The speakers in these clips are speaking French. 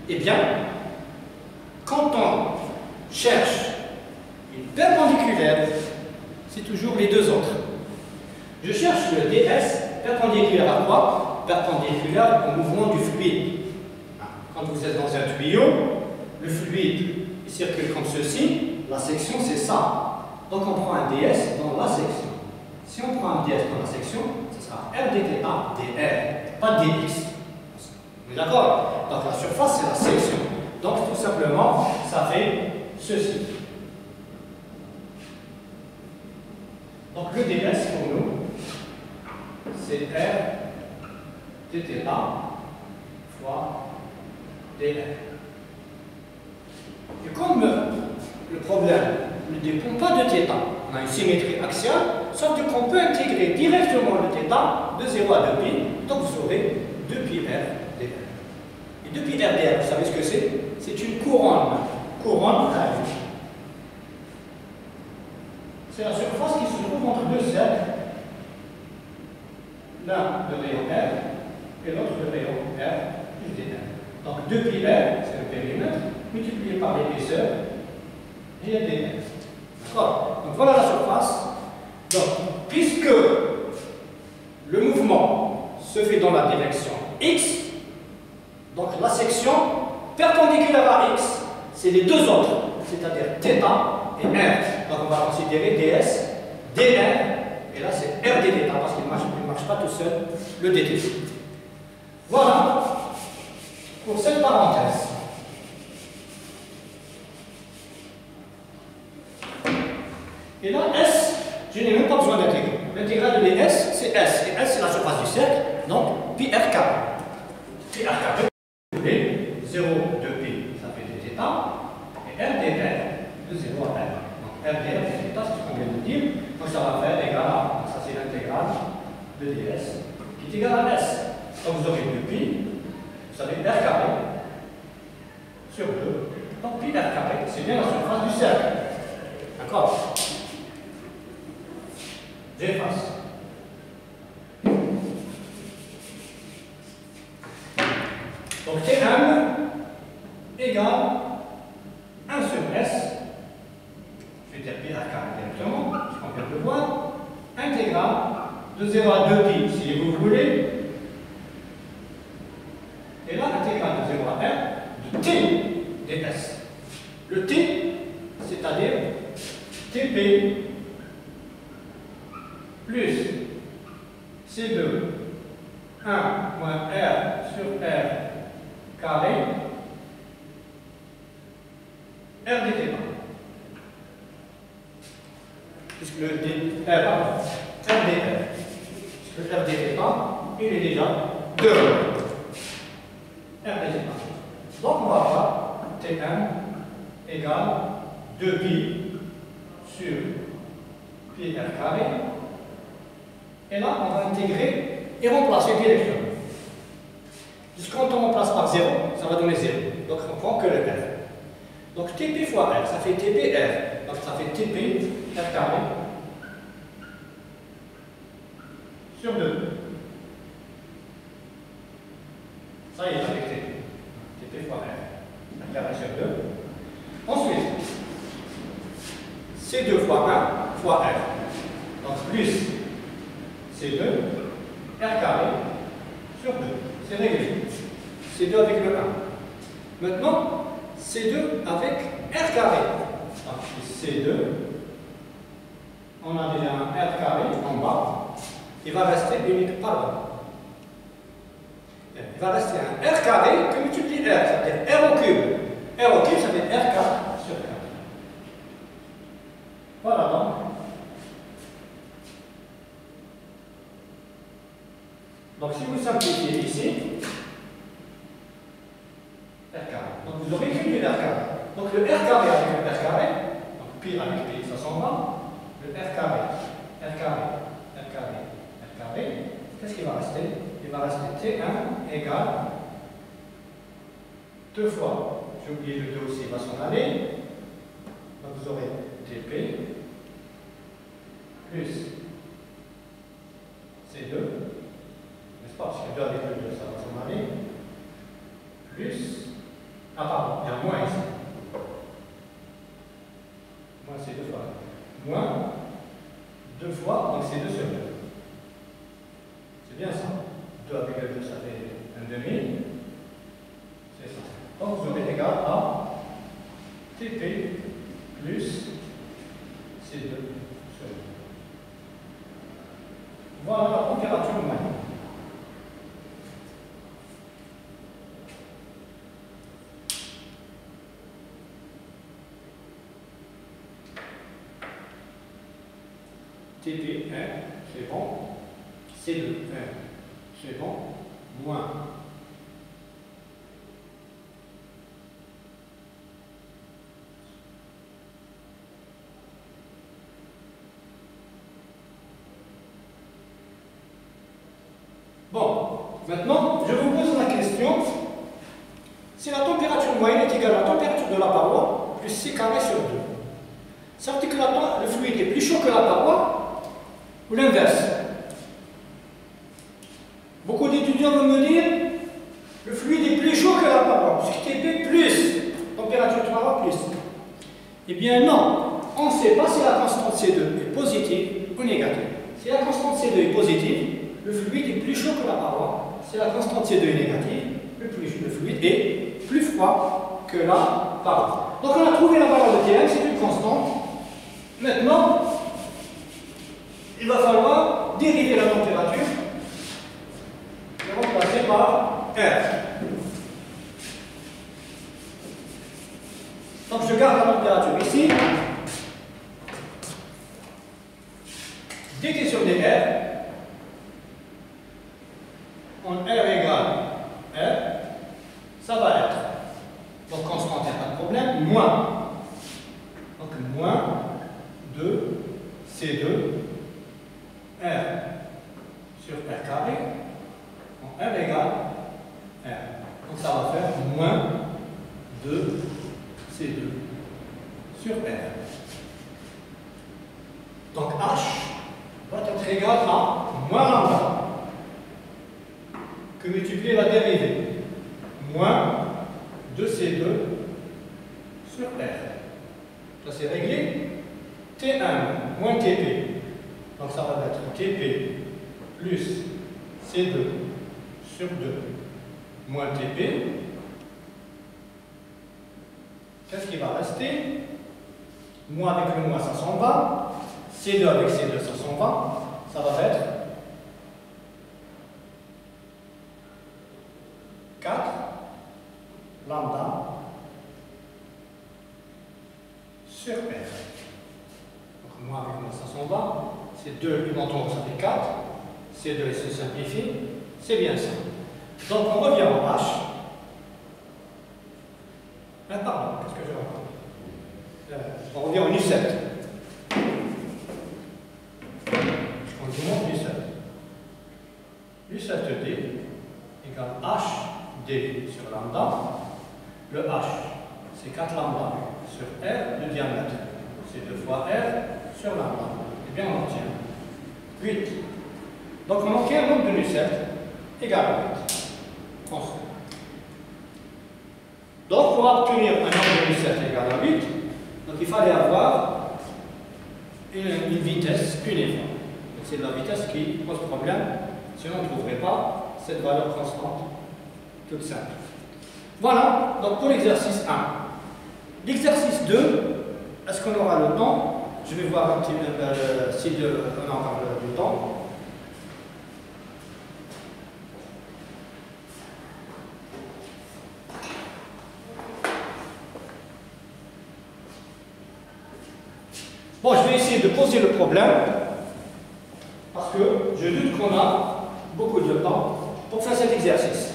Eh bien, quand on cherche une perpendiculaire, c'est toujours les deux autres. Je cherche le ds perpendiculaire à quoi? Perpendiculaire au mouvement du fluide. Quand vous êtes dans un tuyau, le fluide il circule comme ceci, la section c'est ça. Donc on prend un ds dans la section. Si on prend un ds dans la section, ce sera r dθ dr, pas dx. On est d'accord? Donc la surface c'est la section. Donc tout simplement, ça fait ceci. Donc le ds pour nous, c'est r dθ fois dr. Et comme le problème ne dépend pas de θ, on a une symétrie axiale, sauf qu'on peut intégrer directement le θ de 0 à 2π, donc vous aurez 2πr dr. Et 2πr dr, vous savez ce que c'est? C'est une couronne à vue. C'est la surface qui se trouve entre deux cercles, l'un de rayon R et l'autre de rayon R plus dr. Donc 2πr, c'est le périmètre, multiplié par l'épaisseur, et il y a dr. D'accord? Donc voilà la surface. Donc, puisque le mouvement se fait dans la direction x, donc la section perpendiculaire à x, c'est les deux autres, c'est-à-dire θ et r. Donc on va considérer ds, dr, et là c'est r dθ, parce qu'il ne marche pas tout seul, le dt. Voilà pour cette parenthèse. Et là, S, je n'ai même pas besoin d'intégrer. L'intégrale de ds, c'est S. Et S, c'est la surface du cercle, donc pi r carré. Pi r carré, vous voulez, 0 de pi, ça fait dθ, et r dr de 0 à r. Donc r dr dθ, c'est ce qu'on vient de dire. Donc ça va faire égal à, ça c'est l'intégrale de ds, qui est égal à S. Donc vous aurez 2 pi, vous savez, r carré sur 2. Donc pi r carré, c'est bien la surface du cercle. D'accord? J'efface. Donc Tm égale 1 sur S, je vais dire pi r carré directement, puisqu'on vient de le voir, intégrale de 0 à 2pi si vous voulez, et là intégrale de 0 à r de t ds. Le t, c'est-à-dire Tp plus C2 1 moins R sur R carré R dθ. Puisque le R dr, puisque R dθ, il est déjà 2 R dθ. Donc on va avoir Tm égale 2pi sur pi r carré. Et là, on va intégrer et remplacer directement. Puisqu'on remplace par 0, ça va donner 0. Donc on prend que le r. Donc Tp fois r, ça fait TPr. Donc ça fait Tp r carré sur 2. Ça y est, avec Tp fois r. R carré sur 2. Ensuite, C2 fois 1 fois R. Donc plus C2, R carré sur 2. C'est réglé. C2 avec le 1. Maintenant, C2 avec R carré. Donc C2, on a déjà un R carré en bas. Il va rester unique par là. Il va rester un R carré que multiplie R, c'est-à-dire R au cube. R au cube, ça fait R carré sur 4. Voilà donc. Donc si vous simplifiez ici, R carré. Donc vous aurez qu'une R carré. Donc le R carré avec le R carré, donc pi avec pi, ça s'en va. Le R carré, R carré, R carré, R carré. Qu'est-ce qui va rester? Il va rester T1 égale 2 fois, j'ai oublié le 2 aussi, il va s'en aller. Donc vous aurez TP plus C2, n'est-ce pas? Parce que 2 avec le 2, ça va s'en aller, plus Ah pardon, il y a moins ici. Moins c'est 2 fois. Moins 2 fois, donc c'est 2 sur 2. C'est bien ça. 2 avec 2, ça fait 1 demi. C'est ça. Donc vous aurez égal à TP plus C2 sur 2. Voilà la température moyenne. TP 1, c'est bon. C2 1, c'est bon. Moins. Bon, maintenant, je vous pose la question. Si la température moyenne est égale à la température de la paroi, plus C carré sur 2. Ça veut dire que le fluide est plus chaud que la paroi, ou l'inverse? Beaucoup d'étudiants vont me dire, le fluide est plus chaud que la paroi, puisque TP plus, température de paroi plus. Eh bien non, on ne sait pas si la constante C2 est positive ou négative. Si la constante C2 est positive, le fluide est plus chaud que la paroi. Si la constante C2 est négative, le fluide est plus froid que la paroi. Donc on a trouvé la valeur de Tm, c'est une constante. Maintenant, il va falloir dériver la température et remplacer par R. Donc je garde la température ici. dt sur dr, en R égale R, ça va être, donc constante, il n'y a pas de problème, moins, donc moins 2 C2 R sur R carré, en R égale R. Donc ça va faire moins 2 C2 sur R. Donc H va être égal à moins lambda que multiplier la dérivée. Moins 2C2 sur R. Ça c'est réglé. T1 moins TP. Donc ça va être TP plus C2 sur 2 moins TP. Qu'est-ce qui va rester? Moins avec le moins, ça s'en va. C2 avec C2, ça s'en va. Ça va être 4 lambda sur R. Donc moins avec moins, ça s'en va. C'est 2, plus longtemps, ça fait 4. C2 se simplifie. C'est bien ça. Donc on revient en H. Ah, pardon, qu'est-ce que je raconte? On revient en U7. On demande U7. U7D égale HD sur lambda. Le H, c'est 4 lambda sur R de diamètre. C'est 2 fois R sur lambda. Et bien on obtient 8. Donc on obtient un nombre de U7 égal à 8. Constant. Donc pour obtenir un nombre de U7 égal à 8, donc il fallait avoir une vitesse uniforme. C'est la vitesse qui pose problème, sinon on ne trouverait pas cette valeur constante toute simple. Voilà, donc pour l'exercice 1. L'exercice 2, est-ce qu'on aura le temps? Je vais voir un petit peu si on aura du temps. Bon, je vais essayer de poser le problème, parce que je doute qu'on a beaucoup de temps pour faire cet exercice.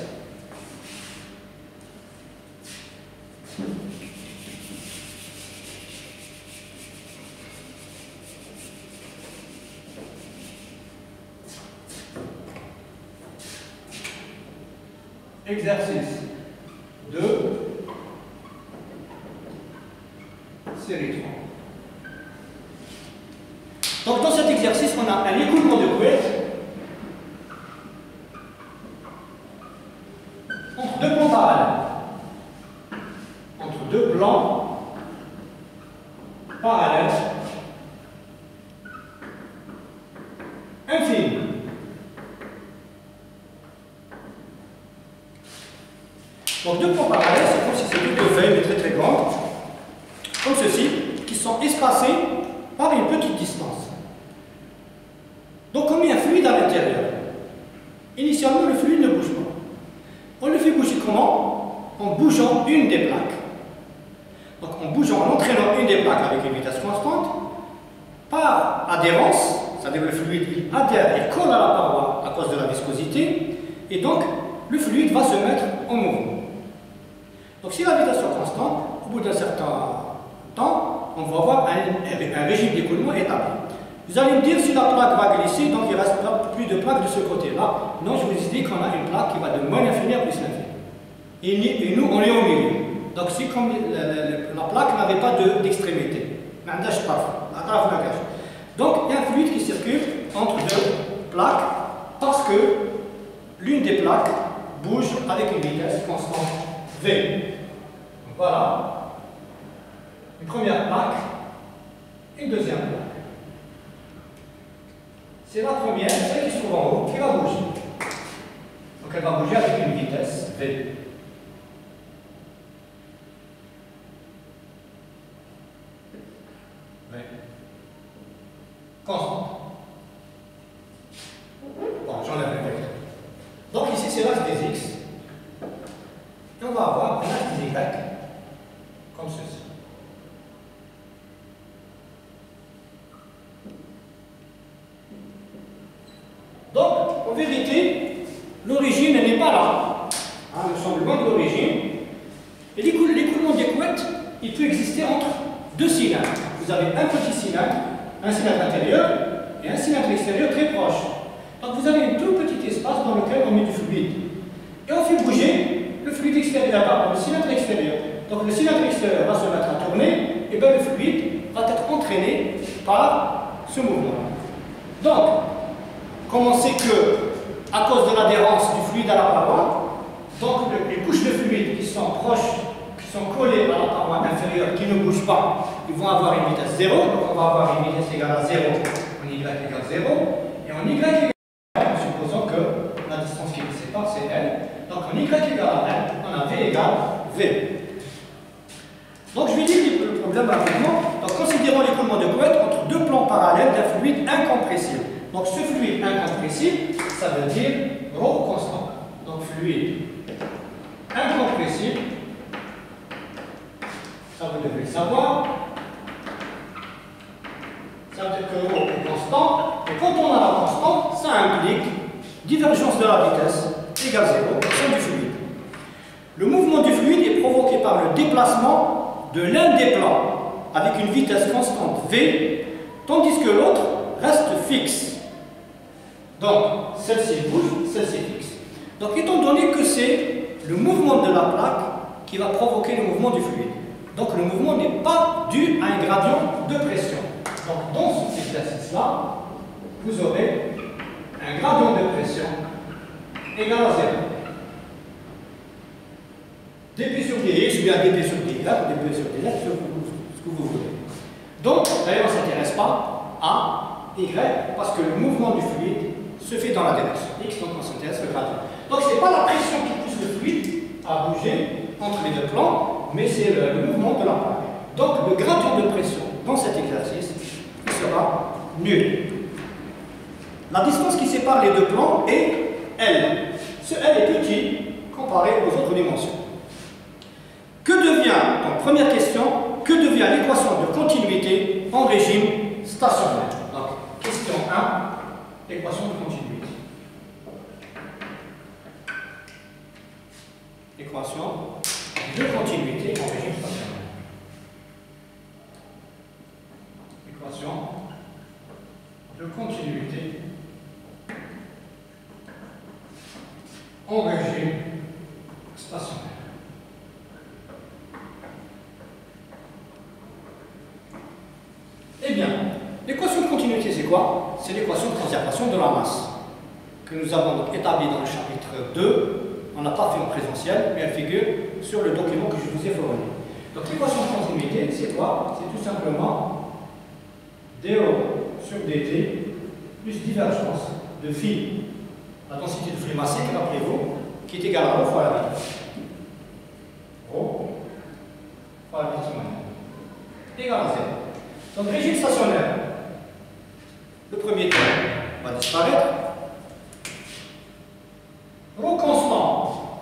Exercice 2, série 3. Donc dans cet exercice, on a un écoulement de couette entre deux ponts parallèles. deux plans parallèles infinis. Donc deux plans parallèles, c'est comme si c'était deux feuilles très très grandes, comme ceci, qui sont espacées par une petite distance. Donc on met un fluide à l'intérieur. Initialement, le fluide ne bouge pas. On le fait bouger comment? En bougeant une des plaques. Donc en bougeant, en entraînant une des plaques avec une vitesse constante, par adhérence, c'est-à-dire le fluide il adhère et colle à la paroi à cause de la viscosité, et donc le fluide va se mettre en mouvement. Donc si la vitesse est constante, au bout d'un certain temps, on va avoir un régime d'écoulement établi. Vous allez me dire si la plaque va glisser, donc il ne reste plus de plaque de ce côté-là. Non, je vous ai dit qu'on a une plaque qui va de moins l'infini à plus l'infini. Et nous, on est au milieu. Donc c'est comme la plaque n'avait pas d'extrémité. Donc il y a un fluide qui circule entre deux plaques parce que l'une des plaques bouge avec une vitesse constante V. Donc voilà, une première plaque, une deuxième plaque. C'est la première, celle qui se trouve en haut, qui va bouger. Donc elle va bouger avec une vitesse V. V. Constante. Bon, j'enlève le vecteur. Donc ici c'est l'axe des X. Et on va avoir un axe des Y, comme ceci. Donc, en vérité, l'origine n'est pas là. Hein, nous sommes loin de l'origine. Et l'écoulement des couettes, il peut exister entre deux cylindres. Vous avez un petit cylindre, un cylindre intérieur, et un cylindre extérieur très proche. Donc vous avez un tout petit espace dans lequel on met du fluide. Et on fait bouger le fluide extérieur, pardon, le cylindre extérieur. Donc le cylindre extérieur va se mettre à tourner, et bien le fluide va être entraîné par ce mouvement. Donc, comme on sait que, à cause de l'adhérence du fluide à la paroi, donc les couches de fluide qui sont proches, qui sont collées à la paroi inférieure, qui ne bougent pas, ils vont avoir une vitesse 0, donc on va avoir une vitesse égale à 0, en y égale 0, et en y égale à 1, supposons que la distance qui nous sépare c'est L, donc en y égale à L, on a V égale V. Donc je vais dire le problème rapidement. Donc considérons l'écoulement de couette entre deux plans parallèles d'un fluide incompressible. Donc ce fluide incompressible, ça veut dire ρ constant. Donc fluide incompressible, ça vous devez le savoir. Ça veut dire que ρ est constant. Et quand on a la constante, ça implique divergence de la vitesse égale 0, c'est du fluide. Le mouvement du fluide est provoqué par le déplacement de l'un des plans avec une vitesse constante V, tandis que l'autre reste fixe. Donc, celle-ci bouge, celle-ci fixe. Donc, étant donné que c'est le mouvement de la plaque qui va provoquer le mouvement du fluide. Donc, le mouvement n'est pas dû à un gradient de pression. Donc, dans cet exercice-là, vous aurez un gradient de pression égal à 0. dP sur dx ou bien dP sur dy, dP sur dy, ce que vous voulez. Donc, d'ailleurs, on ne s'intéresse pas à y parce que le mouvement du fluide se fait dans la direction x, donc on s'intéresse au gradient. Donc, ce n'est pas la pression qui pousse le fluide à bouger entre les deux plans, mais c'est le mouvement de la plaque. Donc, le gradient de pression dans cet exercice sera nul. La distance qui sépare les deux plans est L. Ce L est petit comparé aux autres dimensions. Que devient, donc première question, que devient l'équation de continuité en régime stationnaire? Donc, question 1, équation de continuité. Équation de continuité en régime stationnaire. Équation de continuité en régime stationnaire. Eh bien, l'équation de continuité, c'est quoi? C'est l'équation de conservation de la masse, que nous avons donc établie dans le chapitre 2. On n'a pas fait en présentiel, mais elle figure sur le document que je vous ai fourni. Donc l'équation de continuité, c'est quoi? C'est tout simplement dO sur dt plus divergence de fil, la densité de flux massique, rappelez-vous, qui est égale à ρ fois la vitesse. ρ fois la vitesse moyenne. Égal à 0. Donc régime stationnaire, le premier terme va disparaître. Ρ constant.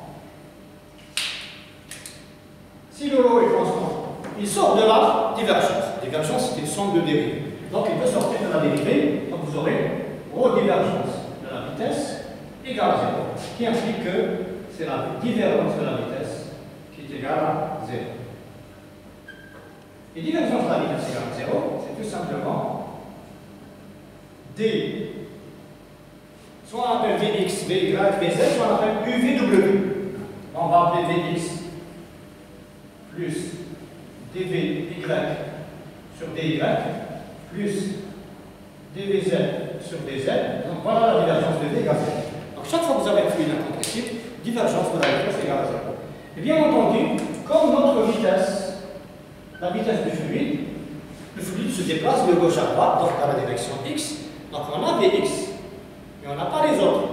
Si le ρ est constant, il sort de la divergence. Divergence, c'est une somme de dérivées. Donc il peut sortir de la dérivée, donc vous aurez ρ divergence de la vitesse égale à 0, qui implique que c'est la divergence de la vitesse qui est égale à 0. Et divergence de la vitesse égale à 0, c'est tout simplement d, soit on appelle Vx, Vy, Vz, soit on appelle UVW. On va appeler Vx plus dVy sur dy plus dvz sur dz. Donc voilà la divergence de v égale à 0. Donc chaque fois que vous avez un fluide incompressible, divergence de la vitesse égale à 0. Et bien entendu, comme notre vitesse, la vitesse du fluide, le fluide se déplace de gauche à droite, donc dans la direction x. Donc on a Vx, mais on n'a pas les autres.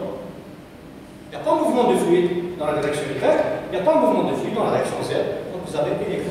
Il n'y a pas de mouvement de fluide dans la direction y, il n'y a pas de mouvement de fluide dans la direction z. Donc vous avez uniquement